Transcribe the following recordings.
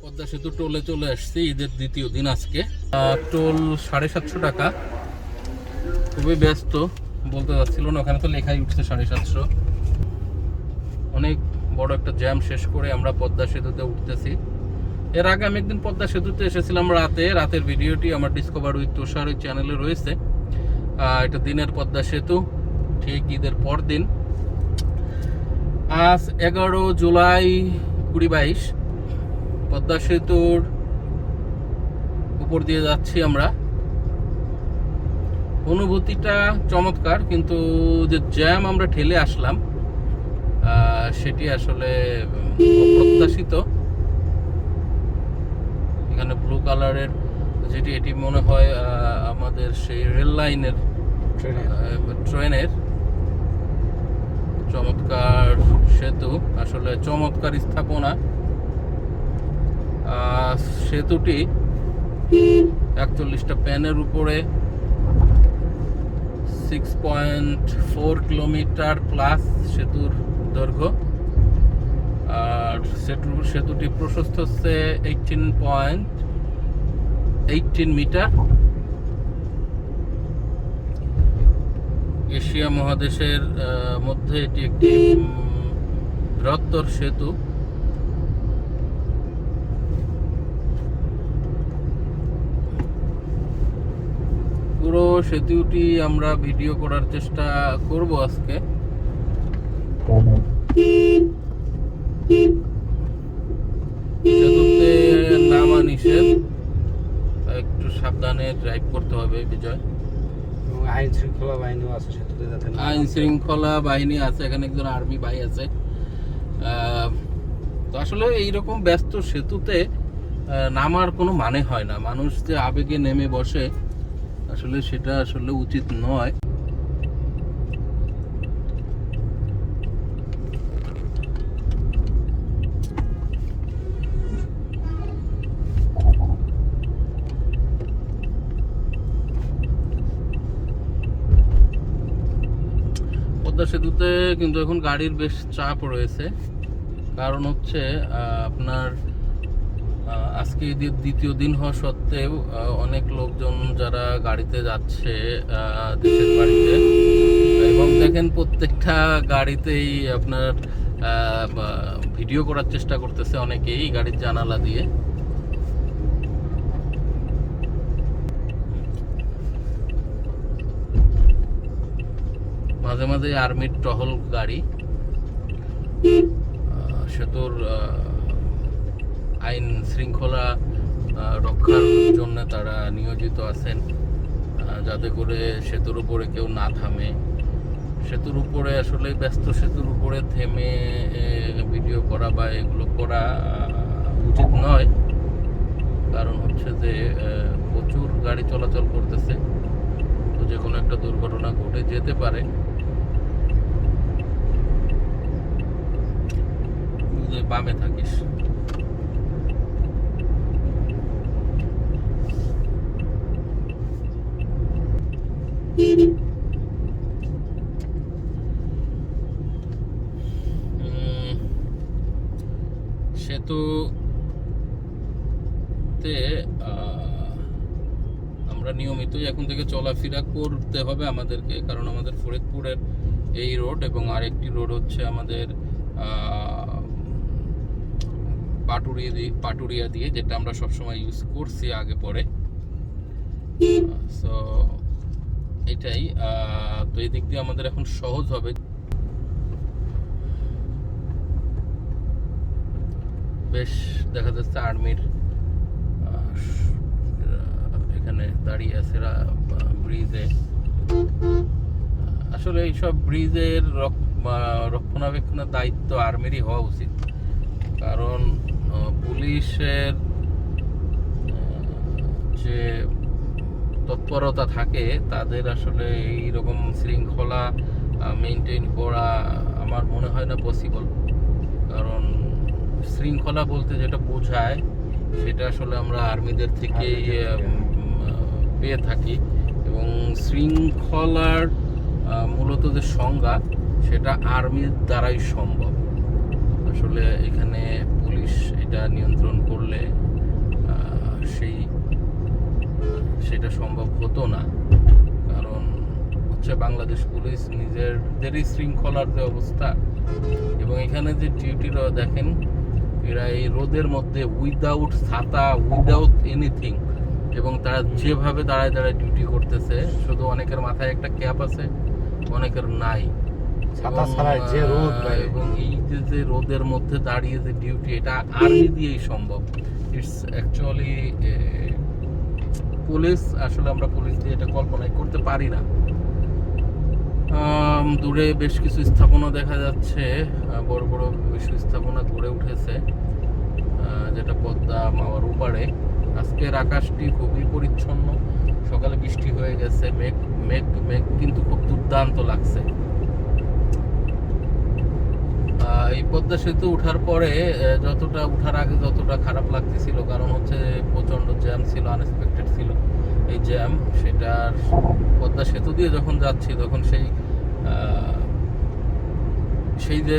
পদ্মা সেতু টোলে চলে আসছি, ঈদের দ্বিতীয় দিন আজকে। টোল 750 টাকা। খুবই ব্যস্ত, বলতে যাচ্ছিল না, ওখানে তো লেখাই উঠছে 750। অনেক বড় একটা জ্যাম শেষ করে আমরা পদ্মা সেতুতে উঠতেছি। এর আগে আমি একদিন পদ্মা সেতুতে এসেছিলাম রাতের ভিডিওটি আমার ডিসকভার উইথ তুষার ওই চ্যানেলে রয়েছে। এটা দিনের পদ্মা সেতু, ঠিক ঈদের পর দিন। আজ 11 জুলাই 2022। পদ্মা সেতুর উপর দিয়ে যাচ্ছি আমরা। অনুভূতিটা চমৎকার, কিন্তু যে জ্যাম আমরা ঠেলে আসলাম সেটি আসলে অপ্রত্যাশিত। এখানে ব্লু কালারের যেটি, এটি মনে হয় আমাদের সেই রেল লাইনের ট্রেনের। চমৎকার সেতু, আসলে চমৎকার স্থাপনা। সেতুটি 41টা প্যানের উপরে 6.4 কিলোমিটার প্লাস সেতুর দৈর্ঘ্য। আর সেতুটি প্রশস্ত হচ্ছে 18.18 মিটার। এশিয়া মহাদেশের মধ্যে এটি একটি বৃহত্তর সেতু। পুরো সেতুটি আমরা ভিডিও করার চেষ্টা করব আজকে। সেতুতে নামা নিষেধ, একটু সাবধানে ড্রাইভ করতে হবে বিজয়। আইন শৃঙ্খলা বাহিনীও আছে সেতুতে, যাতে আইন শৃঙ্খলা বাহিনী আছে, এখানে একজন আর্মি ভাই আছে। তো আসলে এইরকম ব্যস্ত সেতুতে নামার কোনো মানে হয় না। মানুষ যে আবেগে নেমে বসে, আসলে সেটা আসলে উচিত নয়। পদ্মা সেতুতে কিন্তু এখন গাড়ির বেশ চাপ রয়েছে। কারণ হচ্ছে আপনার আজকে ঈদের দ্বিতীয় দিন হওয়া সত্ত্বেও অনেক লোকজন যারা গাড়িতে যাচ্ছে দেশের বাড়িতে, এবং দেখেন প্রত্যেকটা গাড়িতেই আপনার ভিডিও করার চেষ্টা করতেছে অনেকেই গাড়ির জানালা দিয়ে। মাঝে মাঝে আর্মির টহল গাড়ি সেতুর আইন শৃঙ্খলা রক্ষার জন্য তারা নিয়োজিত আছেন, যাতে করে সেতুর উপরে কেউ না থামে। সেতুর উপরে আসলে ব্যস্ত সেতুর উপরে থেমে ভিডিও করা বা এগুলো করা উচিত নয়। কারণ হচ্ছে যে প্রচুর গাড়ি চলাচল করতেছে, তো যে কোনো একটা দুর্ঘটনা ঘটে যেতে পারে। বামে থাকিস। সেতুতে আমরা নিয়মিতই এখন থেকে চলাফেরা করতে হবে আমাদেরকে, কারণ আমাদের ফরিদপুরের এই রোড এবং আরেকটি রোড হচ্ছে আমাদের পাটুরিয়া দিয়ে, যেটা আমরা সবসময় ইউজ করছি আগে পরে। সো এটাই, তো এই দিক দিয়ে আমাদের এখন সহজ হবে। বেশ দেখা যাচ্ছে আর্মির এখানে দাঁড়িয়ে আছে ব্রিজে। আসলে এইসব ব্রিজের রক্ষণাবেক্ষণের দায়িত্ব আর্মিরই হওয়া উচিত, কারণ পুলিশের যে তৎপরতা থাকে তাদের আসলে এইরকম শৃঙ্খলা মেনটেন করা আমার মনে হয় না পসিবল। কারণ শৃঙ্খলা বলতে যেটা বোঝায় সেটা আসলে আমরা আর্মিদের থেকে পেয়ে থাকি, এবং শৃঙ্খলার মূলত যে সংজ্ঞা সেটা আর্মির দ্বারাই সম্ভব। আসলে এখানে পুলিশ এটা নিয়ন্ত্রণ করলে সেটা সম্ভব হতো না, কারণ হচ্ছে বাংলাদেশ পুলিশ নিজেদেরই শৃঙ্খলার যে অবস্থা, এবং এখানে যে ডিউটিরা দেখেন, এরা এই রোদের মধ্যে উইদাউট ছাতা, উইদাউট এনিথিং, এবং তারা যেভাবে দাঁড়ায় দাঁড়ায় ডিউটি করতেছে, শুধু অনেকের মাথায় একটা ক্যাপ আছে, অনেকের নাই, এবং এই যে রোদের মধ্যে দাঁড়িয়ে যে ডিউটি, এটা আর্মি দিয়েই সম্ভব। ইটস অ্যাকচুয়ালি পুলিশ, আসলে আমরা পুলিশ দিয়ে এটা কল্পনাই করতে পারি না। দূরে বেশ কিছু স্থাপনা দেখা যাচ্ছে, বড় বড় কিছু স্থাপনা গড়ে উঠেছে, যেটা পদ্মা মাওয়ার ওপারে। আজকের আকাশটি খুবই পরিচ্ছন্ন, সকালে বৃষ্টি হয়ে গেছে, মেঘ মেঘ মেঘ কিন্তু খুব দুর্দান্ত লাগছে। এই পদ্মা সেতু ওঠার পরে ওঠার আগে যতটা খারাপ লাগতেছিল, কারণ হচ্ছে প্রচন্ড জ্যাম ছিল, আনএক্সপেক্টেড ছিল এই জ্যাম, সেটার পদ্মা সেতু দিয়ে যখন যাচ্ছি তখন সেই যে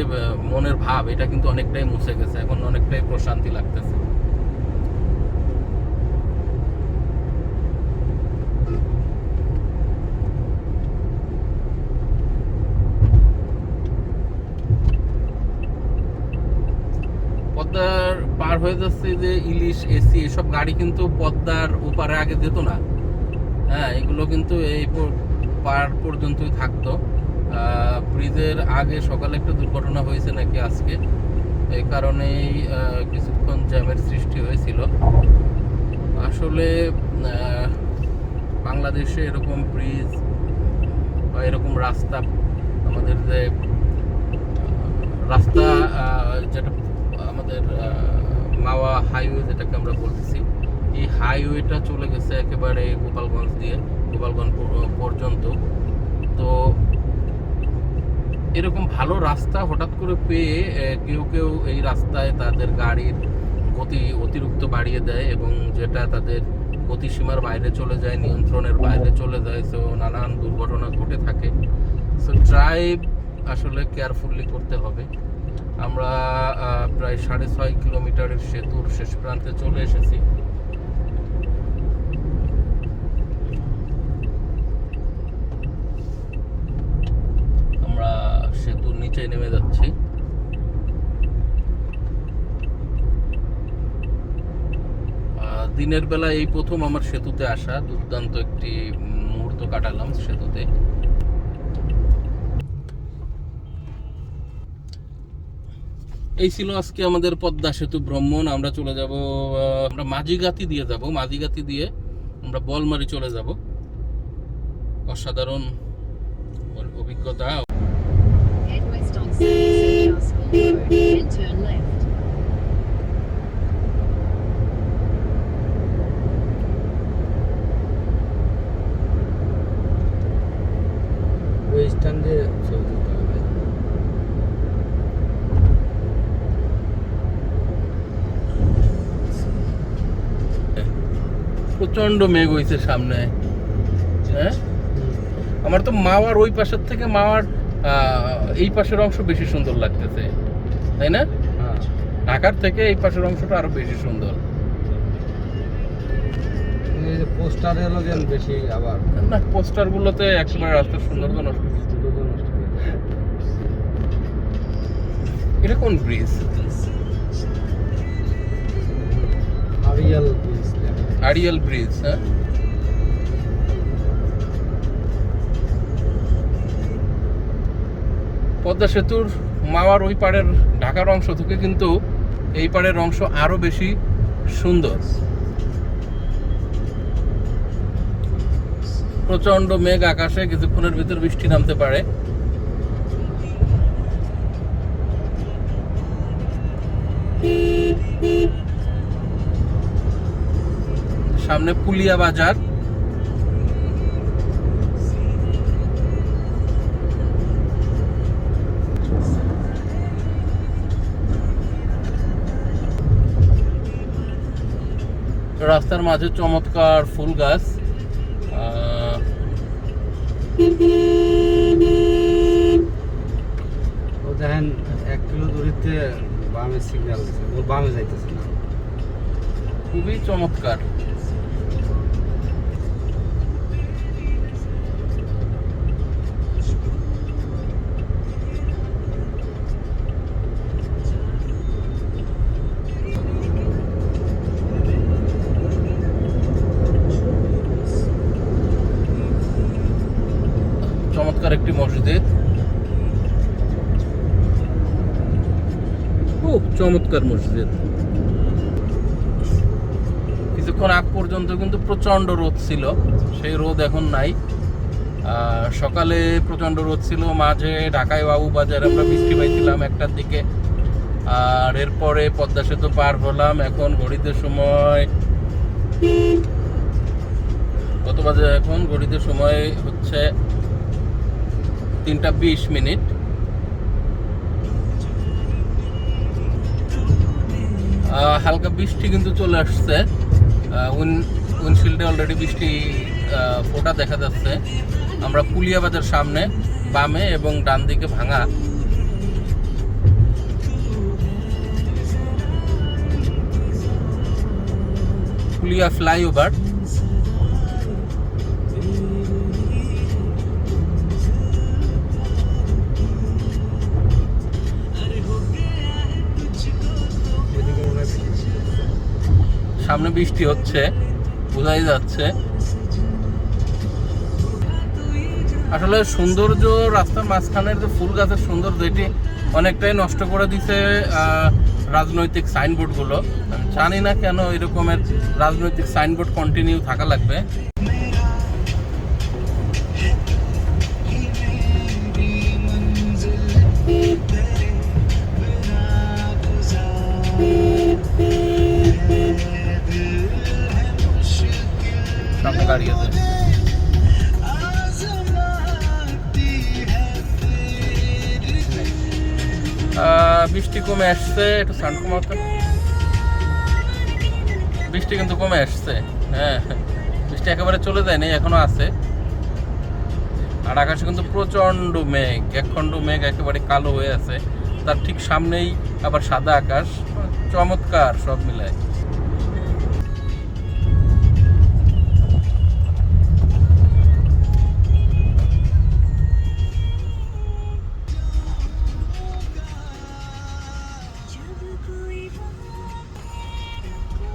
মনের ভাব, এটা কিন্তু অনেকটাই মুছে গেছে, এখন অনেকটাই প্রশান্তি লাগতেছে। পদ্মার পার হয়ে যাচ্ছে যে ইলিশ, এসি, এসব গাড়ি কিন্তু পদ্মার ওপারে আগে যেত না। হ্যাঁ, এগুলো কিন্তু এই পার পর্যন্তই থাকতো। ব্রিজের আগে সকালে একটা দুর্ঘটনা হয়েছে নাকি আজকে, এই কারণেই কিছুক্ষণ জ্যামের সৃষ্টি হয়েছিল। আসলে বাংলাদেশে এরকম ব্রিজ বা এরকম রাস্তা, আমাদের যে রাস্তা, যেটা আমাদের মাওয়া হাইওয়ে যেটাকে আমরা বলতেছি, এই হাইওয়েটা চলে গেছে একেবারে গোপালগঞ্জ দিয়ে গোপালগঞ্জ পর্যন্ত। তো এরকম ভালো রাস্তা হঠাৎ করে পেয়ে কেউ কেউ এই রাস্তায় তাদের গাড়ির গতি অতিরিক্ত বাড়িয়ে দেয়, এবং যেটা তাদের গতিসীমার বাইরে চলে যায়, নিয়ন্ত্রণের বাইরে চলে যায়। সো নানান দুর্ঘটনা ঘটে থাকে। সো ড্রাইভ আসলে কেয়ারফুলি করতে হবে। আমরা প্রায় 6.5 কিলোমিটারের সেতুর শেষ প্রান্তে চলে এসেছি। আমরা সেতুর নিচে নেমে যাচ্ছি। দিনের বেলা এই প্রথম আমার সেতুতে আসা, দুর্দান্ত একটি মুহূর্ত কাটালাম সেতুতে। এই ছিল আজকে আমাদের পদ্মা সেতু ভ্রমণ। আমরা চলে যাব, আমরা মাঝিগাতি দিয়ে যাব, মাঝিগাতি দিয়ে আমরা বলমারি চলে যাব। অসাধারণ অভিজ্ঞতা। প্রচন্ড মেঘ হয়েছে সামনে। হ্যাঁ, আমার তো মাওয়ার ওই পাশের থেকে মাওয়ার এই পাশের অংশ বেশি সুন্দর লাগতেছে, তাই না? ঢাকার থেকে এই পাশের অংশটা আরো বেশি সুন্দর। পোস্টার এলো বেশি, আবার না, পোস্টার গুলোতে একেবারে রাস্তার সৌন্দর্য নষ্ট। এটা কোন ব্রিজ? Arial bridge. হ্যাঁ, পদ্মা সেতুর মাওয়ার ওই পাড়ের ঢাকার অংশ থেকে কিন্তু এই পাড়ের অংশ আরো বেশি সুন্দর। প্রচন্ড মেঘ আকাশে, কিছুক্ষণের ভিতর বৃষ্টি নামতে পারে। সামনে পুলিয়া বাজার। রাস্তার মাঝে চমৎকার ফুল গাছ। দেখেন 1 কিলো দূরিতে বামে সিগন্যাল দিচ্ছে, ওর বামে যাইতেছে না। খুবই চমৎকার। চমৎকার একটি মসজিদ, খুব চমৎকার মসজিদ। কিছুক্ষণ আগ পর্যন্ত কিন্তু প্রচন্ড রোদ ছিল, সেই রোদ এখন নাই। সকালে প্রচন্ড রোদ ছিল, মাঝে ঢাকায় বাবু বাজারে আমরা বৃষ্টি পাইছিলাম 1টার দিকে। আর এরপরে পদ্মা সেতু পার হলাম। এখন ঘড়িতে সময় কত বাজে? এখন ঘড়িতে সময় হচ্ছে 3:20। হালকা বৃষ্টি কিন্তু চলে আসছে, উইন্ডশিল্ডে অলরেডি বৃষ্টি ফোঁটা দেখা যাচ্ছে। আমরা পুলিয়া বাজার সামনে, বামে এবং ডান দিকে ভাঙা। পুলিয়া ফ্লাইওভার। সামনে বৃষ্টি হচ্ছে, বোঝাই যাচ্ছে। আসলে সৌন্দর্য, রাস্তার মাঝখানের যে ফুল গাছের সৌন্দর্য, এটি অনেকটাই নষ্ট করে দিছে রাজনৈতিক সাইনবোর্ডগুলো। আমি জানি না কেন এরকমের রাজনৈতিক সাইনবোর্ড কন্টিনিউ থাকা লাগবে। সামনে গাড়ি আছে। বৃষ্টি কমে আসছে, একটু সাউন্ড কমাতে। বৃষ্টি কিন্তু কমে আসছে, হ্যাঁ, বৃষ্টি একেবারে চলে যায়নি, এখনো আছে। আর আকাশে কিন্তু প্রচন্ড মেঘ, একখণ্ড মেঘ একেবারে কালো হয়ে আছে। তার ঠিক সামনেই আবার সাদা আকাশ। চমৎকার সব মিলায়।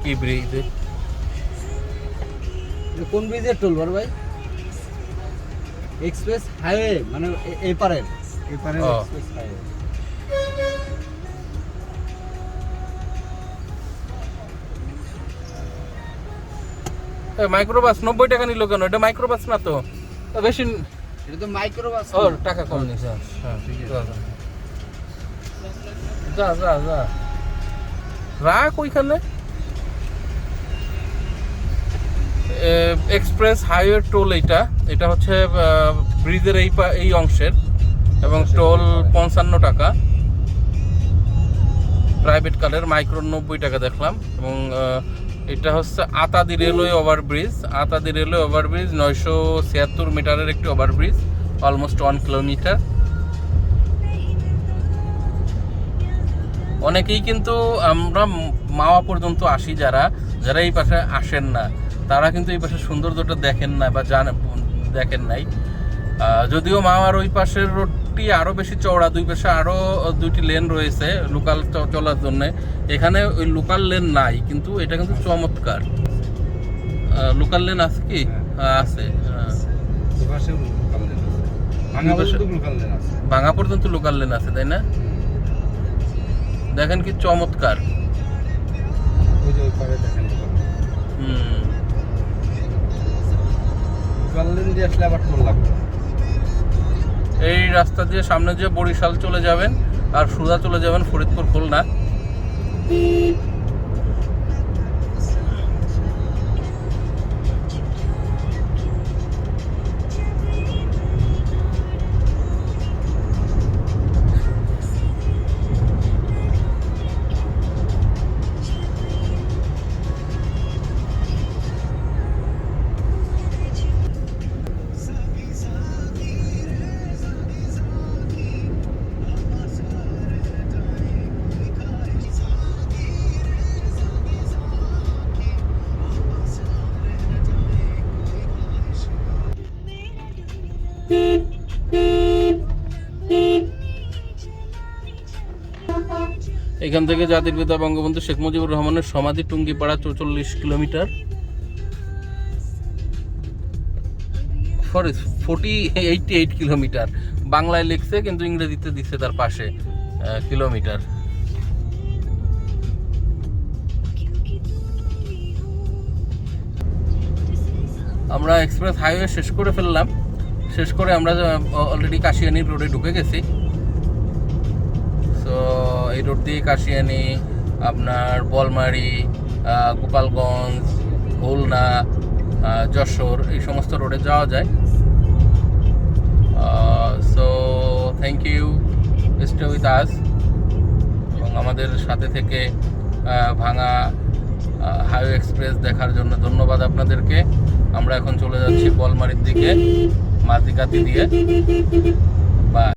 কি ব্রিজ? কোন ব্রিজের টোল বড় ভাই? এক্সপ্রেস হাইওয়ে, মানে এপারের এক্সপ্রেস হাইওয়ে। মাইক্রোবাস 90 টাকা নিল কেন? এটা মাইক্রোবাস না তো, বেশি। এটা তো মাইক্রোবাস। ও, টাকা কম নিছে। হ্যাঁ, ঠিক আছে, যা যা যা, রাখ ওইখানে। এক্সপ্রেস হাইওয়ে টোল এটা হচ্ছে ব্রিজের এই অংশের, এবং টোল 55 টাকা। প্রাইভেট কারের মাইক্রো 90 টাকা দেখলাম। এবং এটা হচ্ছে আতাদি রেলওয়ে ওভারব্রিজ। আতাদি রেলওয়ে ওভারব্রিজ 976 মিটারের একটি ওভারব্রিজ, অলমোস্ট 1 কিলোমিটার। অনেকেই কিন্তু আমরা মাওয়া পর্যন্ত আসি, যারা এই পাশে আসেন না, তারা কিন্তু এই পাশের সৌন্দর্যটা দেখেন না বা দেখেন নাই। যদিও মাওয়ার ওই পাশের রোডটি আরো বেশি চওড়া, দুই পাশে আরো 2টি লেন রয়েছে লোকাল চলার জন্য। এখানে ওই লোকাল লেন নাই, কিন্তু এটা কিন্তু চমৎকার। লোকাল লেন আছে কি? আছে। ভাঙা পর্যন্ত লোকাল লেন আছে, তাই না? দেখেন কি চমৎকার। এই রাস্তা দিয়ে সামনে দিয়ে বরিশাল চলে যাবেন, আর সোজা চলে যাবেন ফরিদপুর, খুলনা। এখান থেকে জাতির পিতা বঙ্গবন্ধু শেখ মুজিবুর রহমানের সমাধি টুঙ্গিপাড়া 44 কিলোমিটার, 88 কিলোমিটার। বাংলায় লিখছে কিন্তু ইংরেজিতে দিচ্ছে তার পাশে কিলোমিটার। আমরা এক্সপ্রেস হাইওয়ে শেষ করে ফেললাম। শেষ করে আমরা অলরেডি কাশিয়ানি রোডে ঢুকে গেছি। তো এই রোড দিয়ে কাশিয়ানি, আপনার বলমারি, গোপালগঞ্জ, খুলনা, যশোর এই সমস্ত রোডে যাওয়া যায়। So thank you, stay with us, এবং আমাদের সাথে থেকে ভাঙা হাইওয়ে এক্সপ্রেস দেখার জন্য ধন্যবাদ আপনাদেরকে। আমরা এখন চলে যাচ্ছি বলমারির দিকে, মাঝিকাতি দিয়ে। বাই।